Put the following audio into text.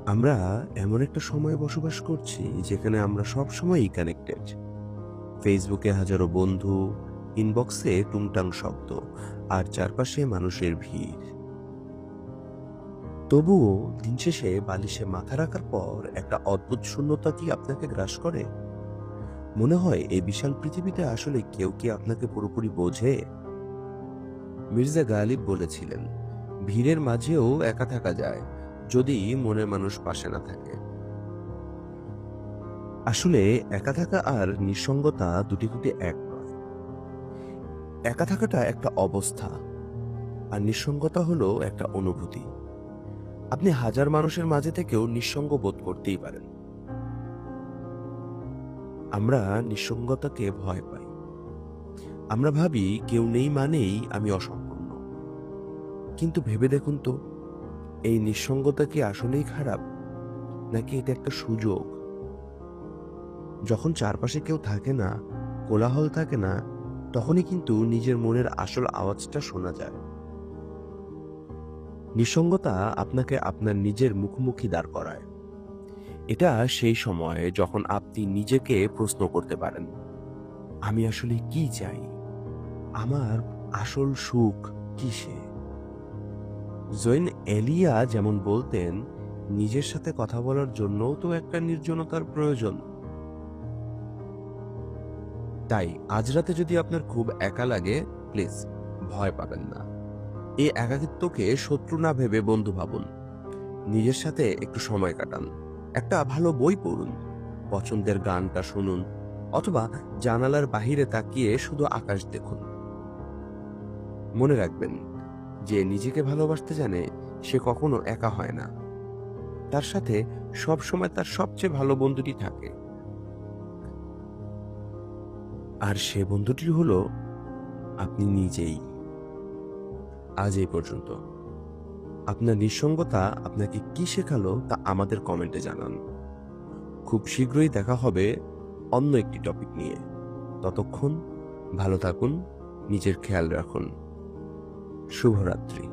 আমরা এমন একটা সময়ে বসবাস করছি যেখানে আমরা সব সময়ই কানেক্টেড। ফেসবুকে হাজারো বন্ধু, ইনবক্সে টুংটাং শব্দ, আর চারপাশে মানুষের ভিড়। তবুও দিন শেষে বালিশে মাথা রাখার পর একটা অদ্ভুত শূন্যতা কি আপনাকে গ্রাস করে? মনে হয় এই বিশাল পৃথিবীতে আসলে কেউ কি আপনাকে পুরোপুরি বোঝে? মির্জা গালিব বলেছিলেন, ভিড়ের মাঝেও একা থাকা যায়, যদি মনের মানুষ পাশে না থাকে। আসলে একা থাকা আর নিঃসঙ্গতা দুটি এক নয়। একা থাকাটা একটা অবস্থা, আর নিঃসঙ্গতা হলো একটা অনুভূতি। আপনি হাজার মানুষের মাঝে থেকেও নিঃসঙ্গ বোধ করতেই পারেন। আমরা নিঃসঙ্গতাকে ভয় পাই। আমরা ভাবি কেউ নেই মানেই আমি অসম্পূর্ণ। কিন্তু ভেবে দেখুন তো, এই নিঃসঙ্গতা কি আসলেই খারাপ, নাকি এটা একটা সুযোগ? যখন চারপাশে কেউ থাকে না, কোলাহল থাকে না, তখনই কিন্তু নিজের মনের আসল আওয়াজটা শোনা যায়। নিঃসঙ্গতা আপনাকে আপনার নিজের মুখোমুখি দাঁড় করায়। এটা সেই সময় যখন আপনি নিজেকে প্রশ্ন করতে পারেন, আমি আসলে কি চাই? আমার আসল সুখ কিসে? জৈন এলিয়া যেমন বলতেন, নিজের সাথে কথা বলার জন্যও তো একটা নির্জনতার প্রয়োজন। তাই আজ রাতে যদি আপনার খুব একা লাগে, প্লিজ ভয় পাবেন না। এই একাকিত্বকে শত্রু না ভেবে বন্ধু ভাবুন। নিজের সাথে একটু সময় কাটান, একটা ভালো বই পড়ুন, পছন্দের গানটা শুনুন, অথবা জানালার বাহিরে তাকিয়ে শুধু আকাশ দেখুন। মনে রাখবেন, যে নিজেকে ভালোবাসতে জানে সে কখনো একা হয় না। তার সাথে সব সময় তার সবচেয়ে ভালো বন্ধুটি থাকে, আর সে বন্ধুটি হলো আপনি নিজেই। আজ এই পর্যন্ত। আপনার নিঃসঙ্গতা আপনাকে কি শেখালো তা আমাদের কমেন্টে জানান। খুব শীঘ্রই দেখা হবে অন্য একটি টপিক নিয়ে। ততক্ষণ ভালো থাকুন, নিজের খেয়াল রাখুন। শুভরাত্রি।